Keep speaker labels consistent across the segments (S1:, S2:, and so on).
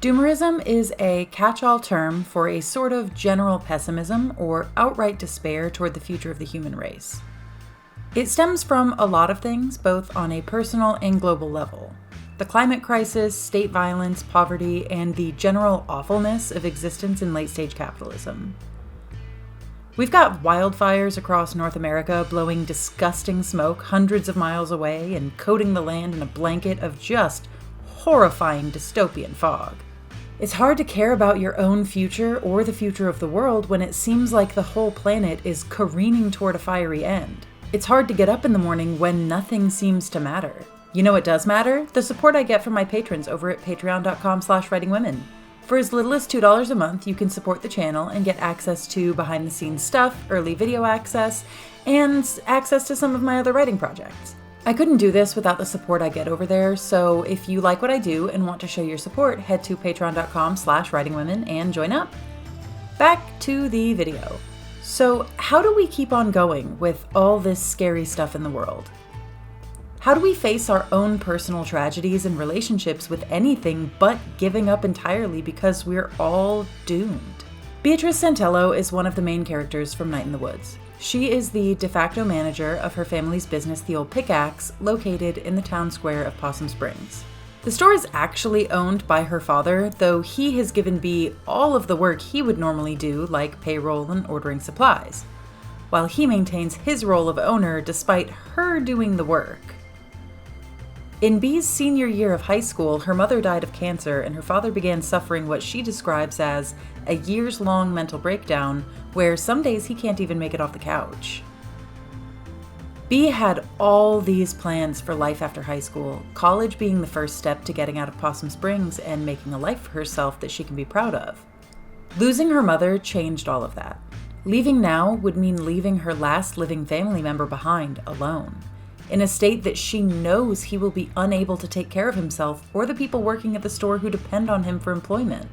S1: Doomerism is a catch-all term for a sort of general pessimism or outright despair toward the future of the human race. It stems from a lot of things, both on a personal and global level. The climate crisis, state violence, poverty, and the general awfulness of existence in late-stage capitalism. We've got wildfires across North America blowing disgusting smoke hundreds of miles away and coating the land in a blanket of just horrifying dystopian fog. It's hard to care about your own future or the future of the world when it seems like the whole planet is careening toward a fiery end. It's hard to get up in the morning when nothing seems to matter. You know what does matter? The support I get from my patrons over at patreon.com/writingwomen. For as little as $2 a month, you can support the channel and get access to behind-the-scenes stuff, early video access, and access to some of my other writing projects. I couldn't do this without the support I get over there, so if you like what I do and want to show your support, head to patreon.com/writingwomen and join up. Back to the video. So how do we keep on going with all this scary stuff in the world? How do we face our own personal tragedies and relationships with anything but giving up entirely because we're all doomed? Beatrice Santello is one of the main characters from Night in the Woods. She is the de facto manager of her family's business, the Old Pickaxe, located in the town square of Possum Springs. The store is actually owned by her father, though he has given Bee all of the work he would normally do, like payroll and ordering supplies, while he maintains his role of owner despite her doing the work. In Bee's senior year of high school, her mother died of cancer and her father began suffering what she describes as a years-long mental breakdown where some days he can't even make it off the couch. Bee had all these plans for life after high school, college being the first step to getting out of Possum Springs and making a life for herself that she can be proud of. Losing her mother changed all of that. Leaving now would mean leaving her last living family member behind alone, in a state that she knows he will be unable to take care of himself or the people working at the store who depend on him for employment.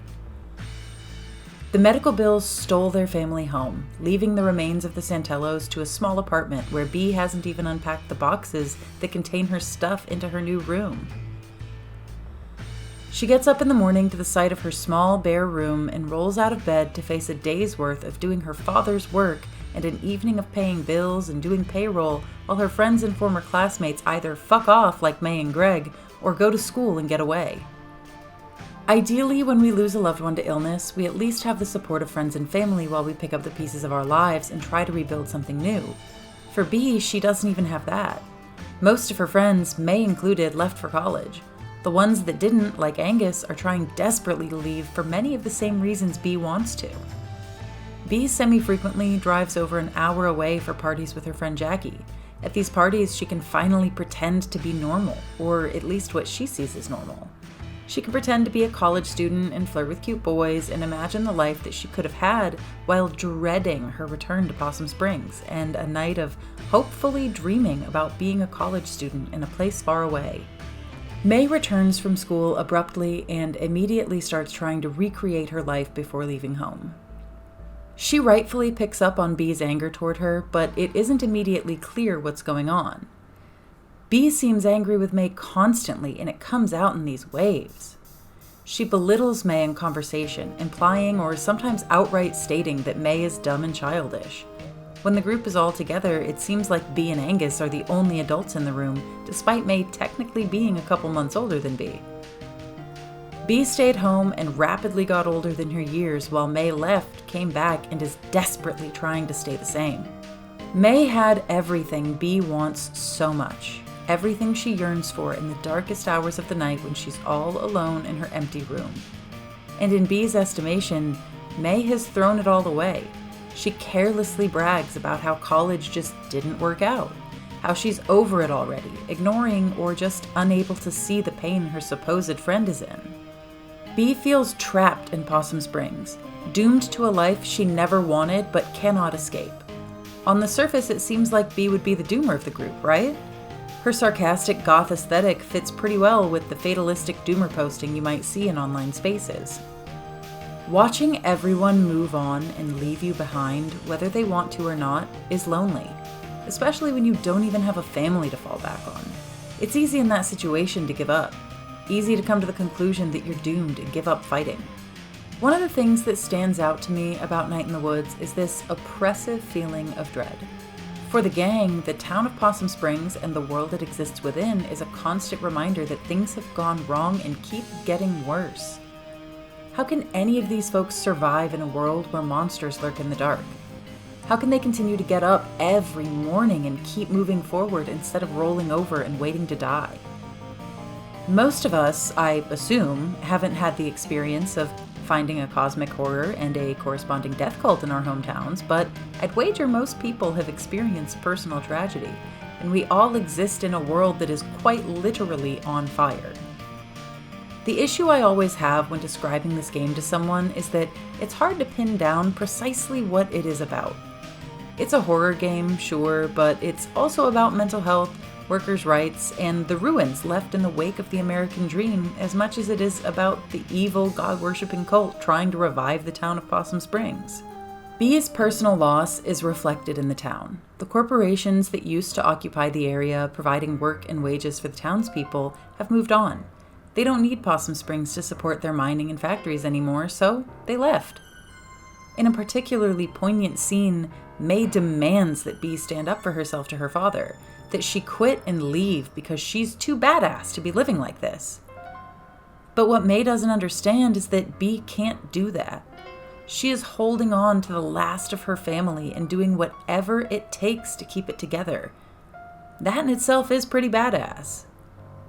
S1: The medical bills stole their family home, leaving the remains of the Santellos to a small apartment where Bee hasn't even unpacked the boxes that contain her stuff into her new room. She gets up in the morning to the sight of her small, bare room and rolls out of bed to face a day's worth of doing her father's work and an evening of paying bills and doing payroll while her friends and former classmates either fuck off like May and Greg or go to school and get away. Ideally, when we lose a loved one to illness, we at least have the support of friends and family while we pick up the pieces of our lives and try to rebuild something new. For Bee, she doesn't even have that. Most of her friends, May included, left for college. The ones that didn't, like Angus, are trying desperately to leave for many of the same reasons Bee wants to. Bee semi-frequently drives over an hour away for parties with her friend Jackie. At these parties, she can finally pretend to be normal, or at least what she sees as normal. She can pretend to be a college student and flirt with cute boys and imagine the life that she could have had while dreading her return to Possum Springs and a night of hopefully dreaming about being a college student in a place far away. May returns from school abruptly and immediately starts trying to recreate her life before leaving home. She rightfully picks up on Bee's anger toward her, but it isn't immediately clear what's going on. Bee seems angry with May constantly, and it comes out in these waves. She belittles May in conversation, implying or sometimes outright stating that May is dumb and childish. When the group is all together, it seems like Bee and Angus are the only adults in the room, despite May technically being a couple months older than Bee. Bee stayed home and rapidly got older than her years, while May left, came back, and is desperately trying to stay the same. May had everything Bee wants so much. Everything she yearns for in the darkest hours of the night when she's all alone in her empty room. And in Bee's estimation, May has thrown it all away. She carelessly brags about how college just didn't work out, how she's over it already, ignoring or just unable to see the pain her supposed friend is in. Bee feels trapped in Possum Springs, doomed to a life she never wanted but cannot escape. On the surface, it seems like Bee would be the doomer of the group, right? Her sarcastic goth aesthetic fits pretty well with the fatalistic doomer posting you might see in online spaces. Watching everyone move on and leave you behind, whether they want to or not, is lonely, especially when you don't even have a family to fall back on. It's easy in that situation to give up. easy to come to the conclusion that you're doomed and give up fighting. One of the things that stands out to me about Night in the Woods is this oppressive feeling of dread. For the gang, the town of Possum Springs and the world it exists within is a constant reminder that things have gone wrong and keep getting worse. How can any of these folks survive in a world where monsters lurk in the dark? How can they continue to get up every morning and keep moving forward instead of rolling over and waiting to die? Most of us, I assume, haven't had the experience of finding a cosmic horror and a corresponding death cult in our hometowns, but I'd wager most people have experienced personal tragedy, and we all exist in a world that is quite literally on fire. The issue I always have when describing this game to someone is that it's hard to pin down precisely what it is about. It's a horror game, sure, but it's also about mental health, workers' rights, and the ruins left in the wake of the American dream as much as it is about the evil, God-worshipping cult trying to revive the town of Possum Springs. Bee's personal loss is reflected in the town. The corporations that used to occupy the area, providing work and wages for the townspeople, have moved on. They don't need Possum Springs to support their mining and factories anymore, so they left. In a particularly poignant scene, May demands that Bee stand up for herself to her father, that she quit and leave because she's too badass to be living like this. But what May doesn't understand is that Bee can't do that. She is holding on to the last of her family and doing whatever it takes to keep it together. That in itself is pretty badass.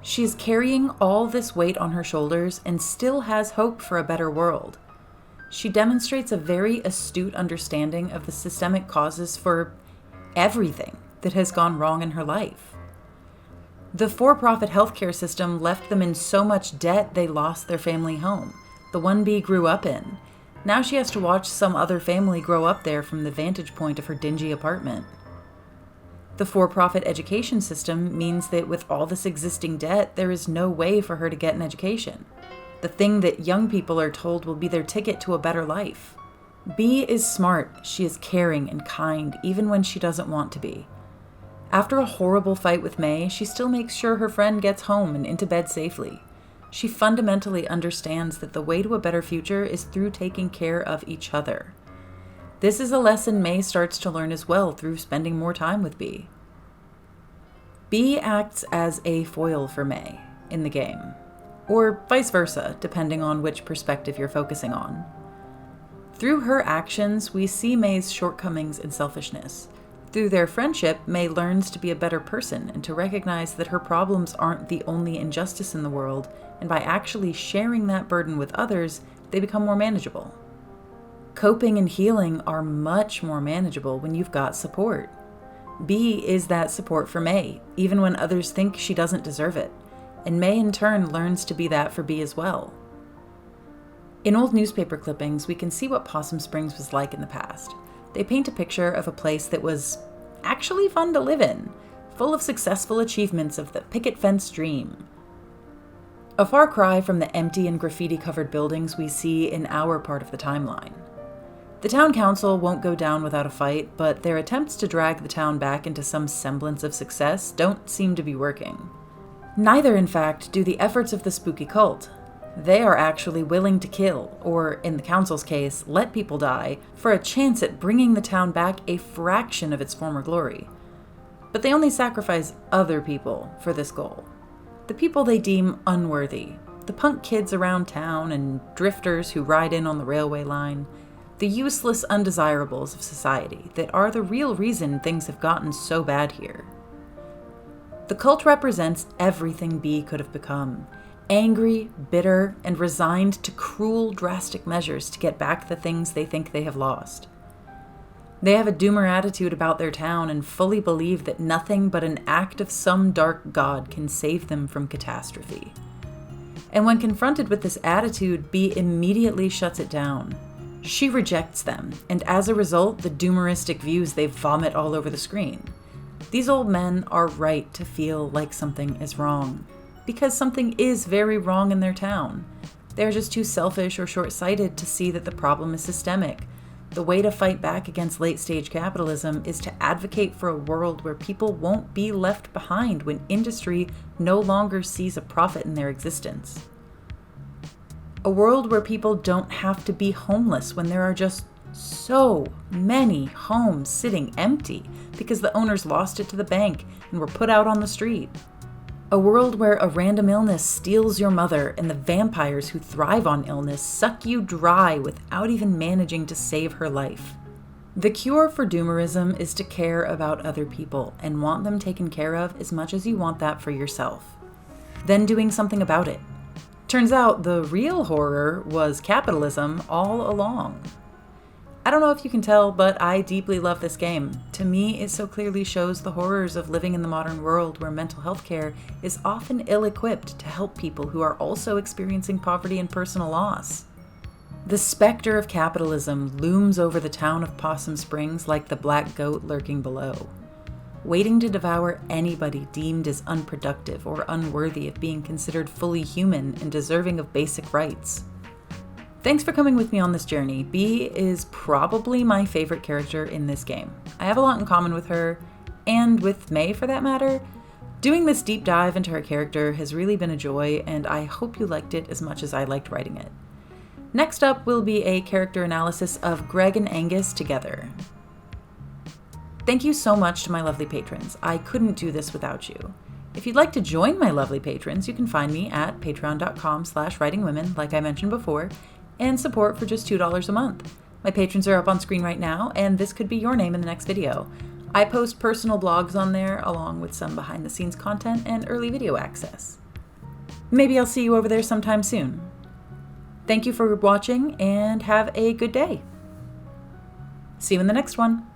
S1: She is carrying all this weight on her shoulders and still has hope for a better world. She demonstrates a very astute understanding of the systemic causes for everything that has gone wrong in her life. The for-profit healthcare system left them in so much debt they lost their family home, the one Bee grew up in. Now she has to watch some other family grow up there from the vantage point of her dingy apartment. The for-profit education system means that with all this existing debt, there is no way for her to get an education. The thing that young people are told will be their ticket to a better life. Bee is smart, she is caring and kind, even when she doesn't want to be. After a horrible fight with May, she still makes sure her friend gets home and into bed safely. She fundamentally understands that the way to a better future is through taking care of each other. This is a lesson May starts to learn as well through spending more time with Bee. Bee acts as a foil for May in the game, or vice versa, depending on which perspective you're focusing on. Through her actions, we see May's shortcomings and selfishness. Through their friendship, May learns to be a better person and to recognize that her problems aren't the only injustice in the world, and by actually sharing that burden with others, they become more manageable. Coping and healing are much more manageable when you've got support. Bee is that support for May, even when others think she doesn't deserve it, and May in turn learns to be that for Bee as well. In old newspaper clippings, we can see what Possum Springs was like in the past. They paint a picture of a place that was actually fun to live in, full of successful achievements of the picket fence dream. A far cry from the empty and graffiti-covered buildings we see in our part of the timeline. The town council won't go down without a fight, but their attempts to drag the town back into some semblance of success don't seem to be working. Neither, in fact, do the efforts of the spooky cult. They are actually willing to kill, or in the council's case, let people die, for a chance at bringing the town back a fraction of its former glory. But they only sacrifice other people for this goal. The people they deem unworthy, the punk kids around town and drifters who ride in on the railway line, the useless undesirables of society that are the real reason things have gotten so bad here. The cult represents everything Bee could have become. Angry, bitter, and resigned to cruel, drastic measures to get back the things they think they have lost. They have a doomer attitude about their town and fully believe that nothing but an act of some dark god can save them from catastrophe. And when confronted with this attitude, Bee immediately shuts it down. She rejects them, and as a result, the doomeristic views they vomit all over the screen. These old men are right to feel like something is wrong, because something is very wrong in their town. They're just too selfish or short-sighted to see that the problem is systemic. The way to fight back against late-stage capitalism is to advocate for a world where people won't be left behind when industry no longer sees a profit in their existence. A world where people don't have to be homeless when there are just so many homes sitting empty because the owners lost it to the bank and were put out on the street. A world where a random illness steals your mother and the vampires who thrive on illness suck you dry without even managing to save her life. The cure for doomerism is to care about other people and want them taken care of as much as you want that for yourself. Then doing something about it. Turns out the real horror was capitalism all along. I don't know if you can tell, but I deeply love this game. To me, it so clearly shows the horrors of living in the modern world where mental health care is often ill-equipped to help people who are also experiencing poverty and personal loss. The specter of capitalism looms over the town of Possum Springs like the black goat lurking below, waiting to devour anybody deemed as unproductive or unworthy of being considered fully human and deserving of basic rights. Thanks for coming with me on this journey. Bee is probably my favorite character in this game. I have a lot in common with her, and with May for that matter. Doing this deep dive into her character has really been a joy, and I hope you liked it as much as I liked writing it. Next up will be a character analysis of Greg and Angus together. Thank you so much to my lovely patrons. I couldn't do this without you. If you'd like to join my lovely patrons, you can find me at patreon.com/writingwomen, like I mentioned before, and support for just $2 a month. My patrons are up on screen right now, and this could be your name in the next video. I post personal blogs on there, along with some behind-the-scenes content and early video access. Maybe I'll see you over there sometime soon. Thank you for watching, and have a good day. See you in the next one.